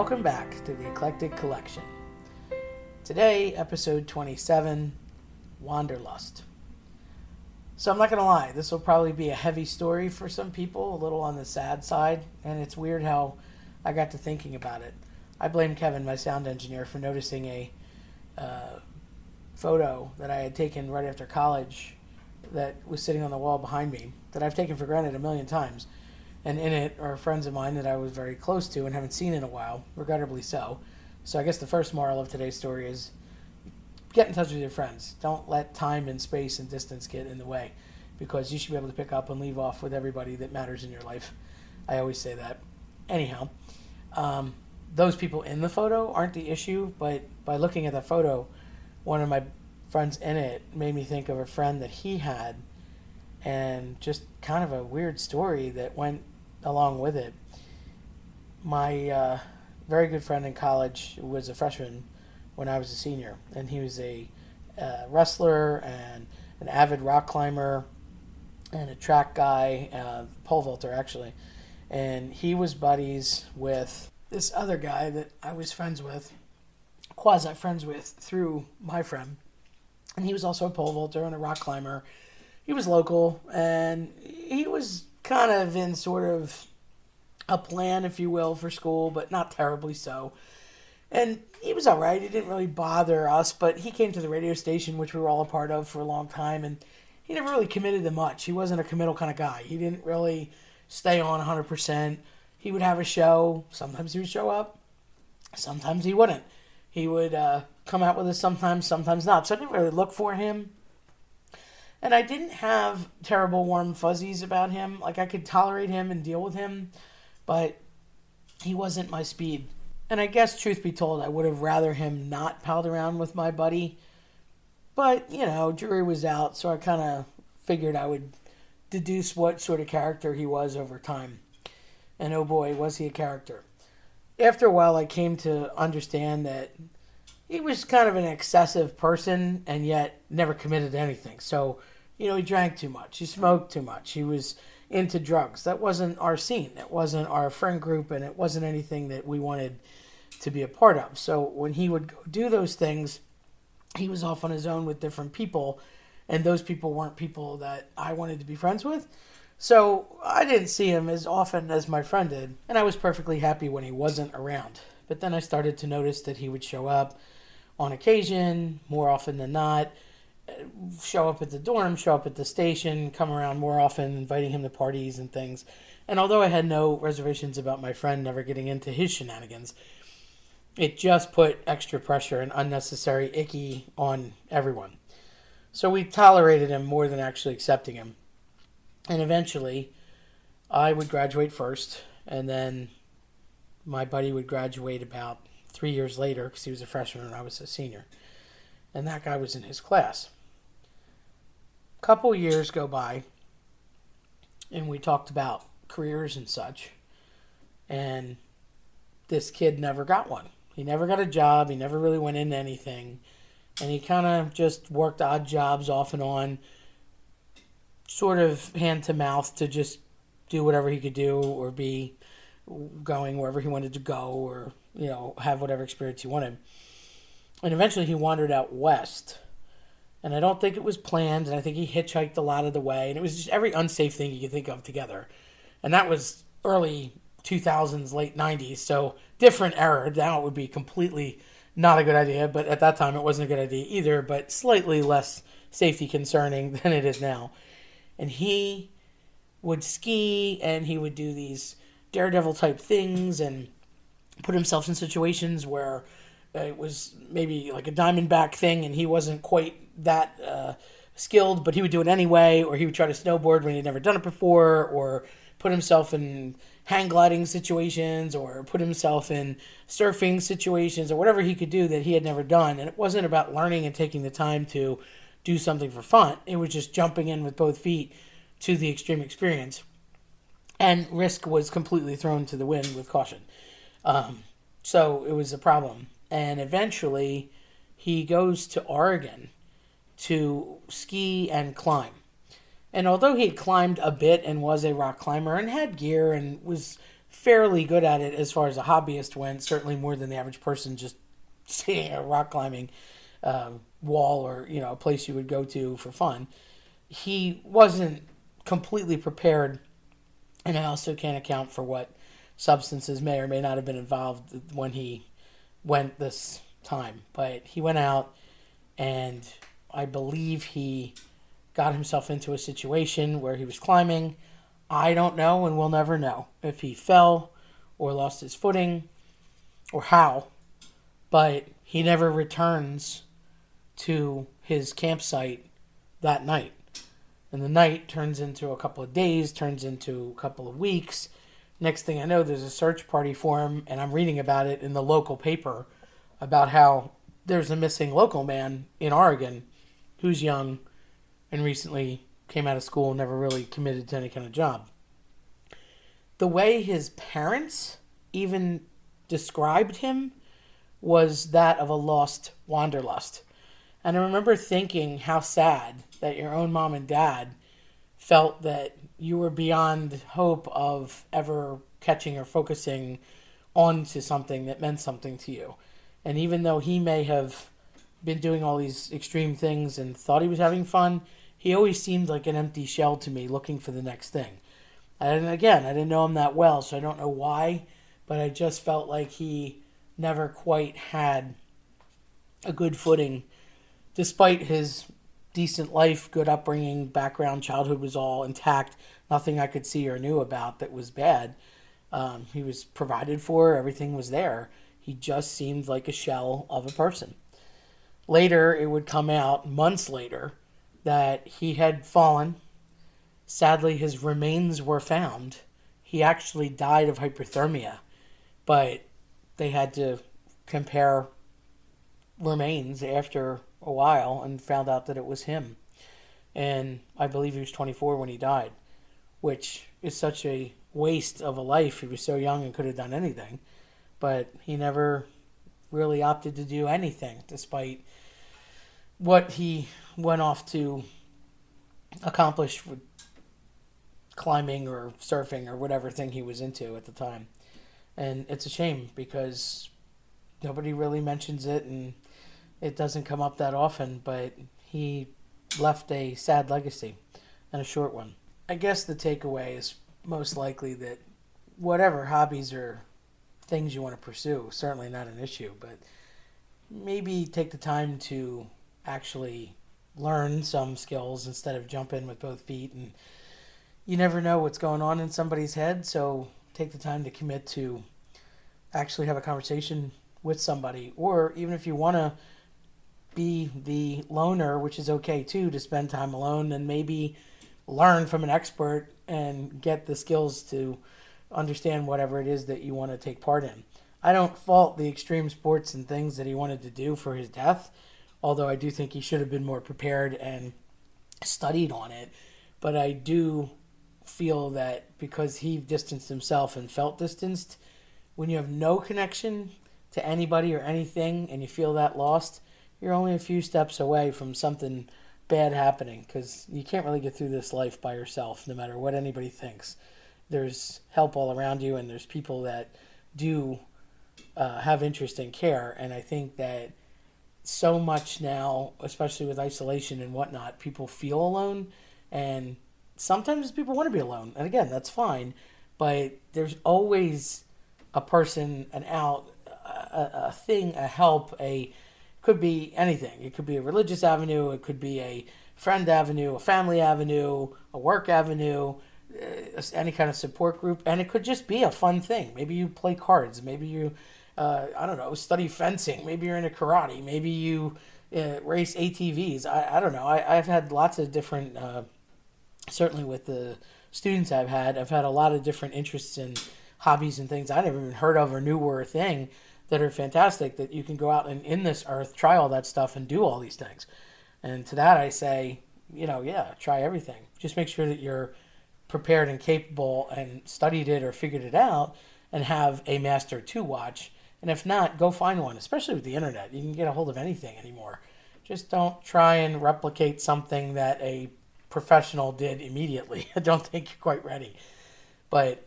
Welcome back to the Eclectic Collection. Today, episode 27, Wanderlust. So I'm not going to lie, this will probably be a heavy story for some people, a little on the sad side, and it's weird how I got to thinking about it. I blame Kevin, my sound engineer, for noticing a photo that I had taken right after college that was sitting on the wall behind me, that I've taken for granted a million times. And in it are friends of mine that I was very close to and haven't seen in a while, regrettably so. So I guess the first moral of today's story is get in touch with your friends. Don't let time and space and distance get in the way, because you should be able to pick up and leave off with everybody that matters in your life. I always say that. Anyhow, those people in the photo aren't the issue, but by looking at that photo, one of my friends in it made me think of a friend that he had, and just kind of a weird story that went along with it. My very good friend in college was a freshman when I was a senior, and he was a wrestler and an avid rock climber and a track guy, pole vaulter actually. And he was buddies with this other guy that I was quasi-friends with through my friend. And he was also a pole vaulter and a rock climber. He was local, and he was kind of in sort of a plan, if you will, for school, but not terribly so. And he was all right. He didn't really bother us, but he came to the radio station, which we were all a part of for a long time, and he never really committed to much. He wasn't a committal kind of guy. He didn't really stay on 100%. He would have a show. Sometimes he would show up. Sometimes he wouldn't. He would come out with us sometimes not. So I didn't really look for him. And I didn't have terrible warm fuzzies about him. Like, I could tolerate him and deal with him, but he wasn't my speed. And I guess, truth be told, I would have rather him not palled around with my buddy. But, jury was out, so I kind of figured I would deduce what sort of character he was over time. And oh boy, was he a character. After a while, I came to understand that he was kind of an excessive person and yet never committed to anything. So, he drank too much. He smoked too much. He was into drugs. That wasn't our scene. It wasn't our friend group, and it wasn't anything that we wanted to be a part of. So when he would go do those things, he was off on his own with different people, and those people weren't people that I wanted to be friends with. So I didn't see him as often as my friend did, and I was perfectly happy when he wasn't around. But then I started to notice that he would show up on occasion, more often than not, show up at the dorm, show up at the station, come around more often, inviting him to parties and things. And although I had no reservations about my friend never getting into his shenanigans, it just put extra pressure and unnecessary icky on everyone. So we tolerated him more than actually accepting him. And eventually, I would graduate first, and then my buddy would graduate about 3 years later, because he was a freshman and I was a senior. And that guy was in his class. A couple years go by, and we talked about careers and such. And this kid never got one. He never got a job. He never really went into anything. And he kind of just worked odd jobs off and on, sort of hand to mouth to just do whatever he could do or be going wherever he wanted to go or, have whatever experience he wanted. And eventually he wandered out west. And I don't think it was planned, and I think he hitchhiked a lot of the way. And it was just every unsafe thing you could think of together. And that was early 2000s, late 90s, so different era. Now it would be completely not a good idea, but at that time it wasn't a good idea either, but slightly less safety concerning than it is now. And he would ski, and he would do these daredevil type things and put himself in situations where it was maybe like a Diamondback thing, and he wasn't quite that skilled, but he would do it anyway, or he would try to snowboard when he'd never done it before, or put himself in hang gliding situations, or put himself in surfing situations, or whatever he could do that he had never done. And it wasn't about learning and taking the time to do something for fun. It was just jumping in with both feet to the extreme experience. And risk was completely thrown to the wind with caution. So it was a problem. And eventually, he goes to Oregon to ski and climb. And although he had climbed a bit and was a rock climber and had gear and was fairly good at it as far as a hobbyist went, certainly more than the average person just seeing a rock climbing wall or, a place you would go to for fun. He wasn't completely prepared, and I also can't account for what substances may or may not have been involved when he went this time. But he went out, and I believe he got himself into a situation where he was climbing. I don't know, and we'll never know if he fell or lost his footing or how, but he never returns to his campsite that night. And the night turns into a couple of days, turns into a couple of weeks. Next thing I know, there's a search party for him, and I'm reading about it in the local paper about how there's a missing local man in Oregon who's young and recently came out of school and never really committed to any kind of job. The way his parents even described him was that of a lost wanderlust. And I remember thinking how sad that your own mom and dad felt that you were beyond hope of ever catching or focusing onto something that meant something to you. And even though he may have been doing all these extreme things and thought he was having fun, he always seemed like an empty shell to me looking for the next thing. And again, I didn't know him that well, so I don't know why, but I just felt like he never quite had a good footing. Despite his decent life, good upbringing, background, childhood was all intact. Nothing I could see or knew about that was bad. He was provided for. Everything was there. He just seemed like a shell of a person. Later, it would come out, months later, that he had fallen. Sadly, his remains were found. He actually died of hypothermia, but they had to compare remains after a while and found out that it was him. And I believe he was 24 when he died, which is such a waste of a life. He was so young and could have done anything, but he never really opted to do anything despite what he went off to accomplish with climbing or surfing or whatever thing he was into at the time. And it's a shame because nobody really mentions it and it doesn't come up that often, but he left a sad legacy and a short one. I guess the takeaway is most likely that whatever hobbies or things you want to pursue, certainly not an issue, but maybe take the time to actually learn some skills instead of jump in with both feet. And you never know what's going on in somebody's head, so take the time to commit to actually have a conversation with somebody. Or even if you want to be the loner, which is okay too, to spend time alone and maybe learn from an expert and get the skills to understand whatever it is that you want to take part in. I don't fault the extreme sports and things that he wanted to do for his death, although I do think he should have been more prepared and studied on it. But I do feel that because he distanced himself and felt distanced, when you have no connection to anybody or anything and you feel that lost, you're only a few steps away from something bad happening, because you can't really get through this life by yourself no matter what anybody thinks. There's help all around you, and there's people that do have interest and care. And I think that so much now, especially with isolation and whatnot, people feel alone, and sometimes people want to be alone, and again, that's fine, but there's always a person, an out, a thing, a help, could be anything. It could be a religious avenue, it could be a friend avenue, a family avenue, a work avenue, any kind of support group, and it could just be a fun thing. Maybe you play cards, maybe you, I don't know, study fencing, maybe you're into karate, maybe you race ATVs. I don't know. I've had lots of different, certainly with the students I've had a lot of different interests and hobbies and things I never even heard of or knew were a thing that are fantastic, that you can go out and in this earth try all that stuff and do all these things. And to that I say, yeah, try everything. Just make sure that you're prepared and capable and studied it or figured it out and have a master to watch. And if not, go find one, especially with the internet. You can get a hold of anything anymore. Just don't try and replicate something that a professional did immediately. I don't think you're quite ready. But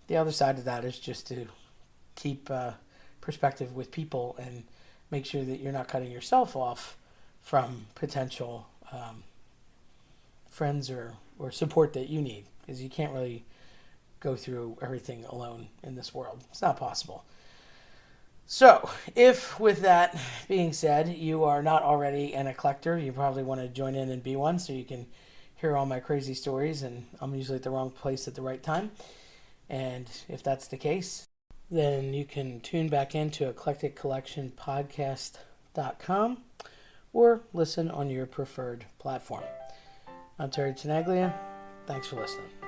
the other side of that is just to keep perspective with people and make sure that you're not cutting yourself off from potential friends or support that you need, because you can't really go through everything alone in this world. It's not possible. So, if with that being said, you are not already an eclector, you probably want to join in and be one so you can hear all my crazy stories, and I'm usually at the wrong place at the right time. And if that's the case, then you can tune back into eclecticcollectionpodcast.com or listen on your preferred platform. I'm Terry Tenaglia. Thanks for listening.